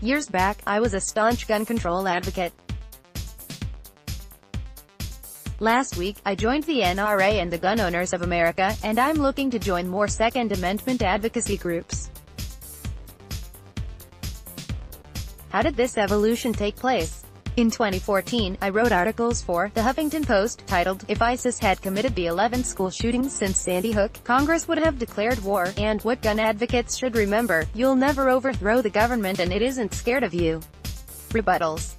Years back, I was a staunch gun control advocate. Last week, I joined the NRA and the Gun Owners of America, and I'm looking to join more Second Amendment advocacy groups. How did this evolution take place? In 2014, I wrote articles for the Huffington Post, titled, "If ISIS had committed the 11 school shootings since Sandy Hook, Congress would have declared war," and "What gun advocates should remember, you'll never overthrow the government and it isn't scared of you." Rebuttals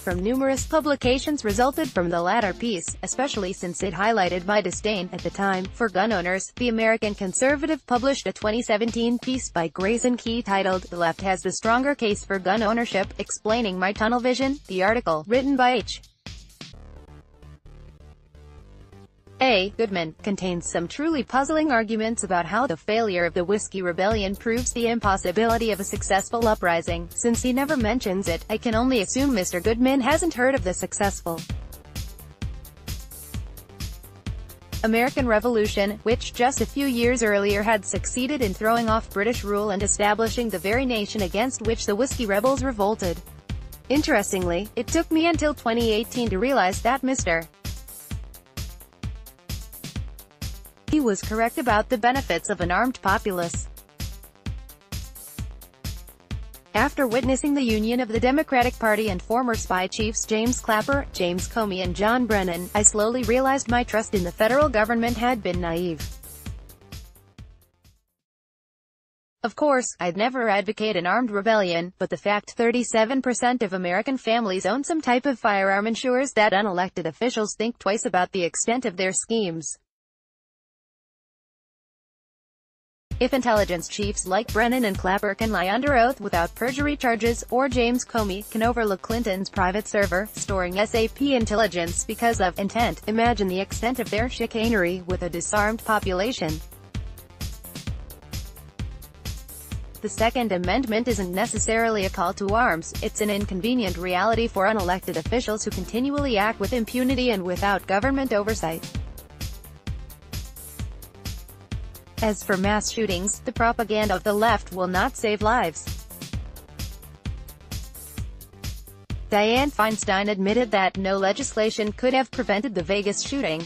from numerous publications resulted from the latter piece, especially since it highlighted my disdain, at the time, for gun owners. The American Conservative published a 2017 piece by Grayson Key titled, "The Left Has the Stronger Case for Gun Ownership," explaining my tunnel vision. The article, written by H.A. Goodman, contains some truly puzzling arguments about how the failure of the Whiskey Rebellion proves the impossibility of a successful uprising. Since he never mentions it, I can only assume Mr. Goodman hasn't heard of the successful American Revolution, which just a few years earlier had succeeded in throwing off British rule and establishing the very nation against which the Whiskey Rebels revolted. Interestingly, it took me until 2018 to realize that Mr. He was correct about the benefits of an armed populace. After witnessing the union of the Democratic Party and former spy chiefs James Clapper, James Comey and John Brennan, I slowly realized my trust in the federal government had been naive. Of course, I'd never advocate an armed rebellion, but the fact 37% of American families own some type of firearm ensures that unelected officials think twice about the extent of their schemes. If intelligence chiefs like Brennan and Clapper can lie under oath without perjury charges, or James Comey can overlook Clinton's private server, storing SAP intelligence because of intent, imagine the extent of their chicanery with a disarmed population. The Second Amendment isn't necessarily a call to arms, it's an inconvenient reality for unelected officials who continually act with impunity and without government oversight. As for mass shootings, the propaganda of the left will not save lives. Dianne Feinstein admitted that no legislation could have prevented the Vegas shooting.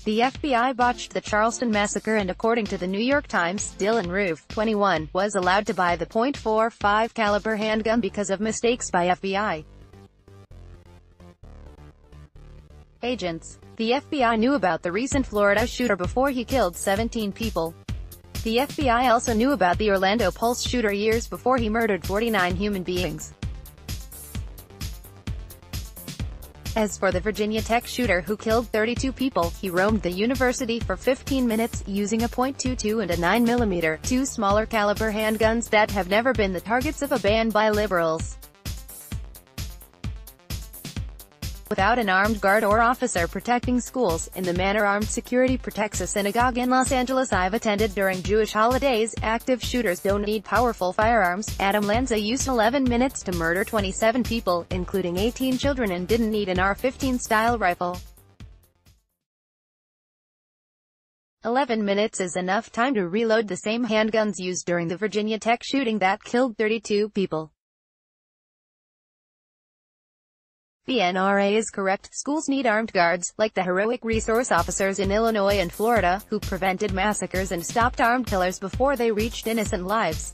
The FBI botched the Charleston massacre and according to the New York Times, Dylan Roof, 21, was allowed to buy the .45 caliber handgun because of mistakes by FBI agents. The FBI knew about the recent Florida shooter before he killed 17 people. The FBI also knew about the Orlando Pulse shooter years before he murdered 49 human beings. As for the Virginia Tech shooter who killed 32 people, he roamed the university for 15 minutes, using a .22 and a 9mm, two smaller caliber handguns that have never been the targets of a ban by liberals. Without an armed guard or officer protecting schools, in the manner armed security protects a synagogue in Los Angeles I've attended during Jewish holidays, active shooters don't need powerful firearms. Adam Lanza used 11 minutes to murder 27 people, including 18 children, and didn't need an AR-15 style rifle. 11 minutes is enough time to reload the same handguns used during the Virginia Tech shooting that killed 32 people. The NRA is correct. Schools need armed guards, like the heroic resource officers in Illinois and Florida, who prevented massacres and stopped armed killers before they reached innocent lives.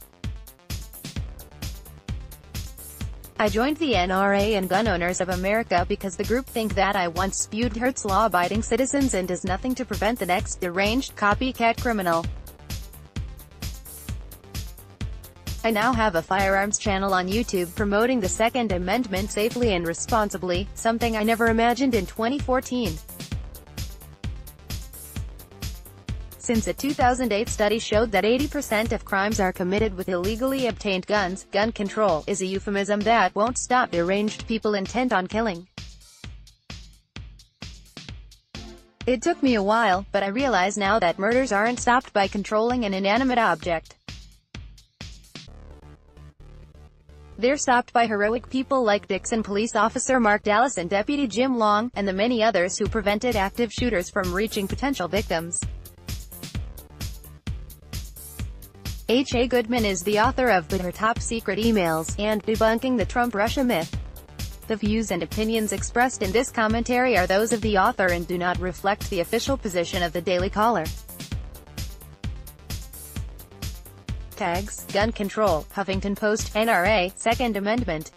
I joined the NRA and Gun Owners of America because the group think that I once spewed hurts law-abiding citizens and does nothing to prevent the next deranged copycat criminal. I now have a firearms channel on YouTube promoting the Second Amendment safely and responsibly, something I never imagined in 2014. Since a 2008 study showed that 80% of crimes are committed with illegally obtained guns, gun control is a euphemism that won't stop deranged people intent on killing. It took me a while, but I realize now that murders aren't stopped by controlling an inanimate object. They're stopped by heroic people like Dixon Police Officer Mark Dallas and Deputy Jim Long, and the many others who prevented active shooters from reaching potential victims. H.A. Goodman is the author of Her Top Secret Emails, and Debunking the Trump-Russia Myth. The views and opinions expressed in this commentary are those of the author and do not reflect the official position of the Daily Caller. Tags: gun control, Huffington Post, NRA, Second Amendment.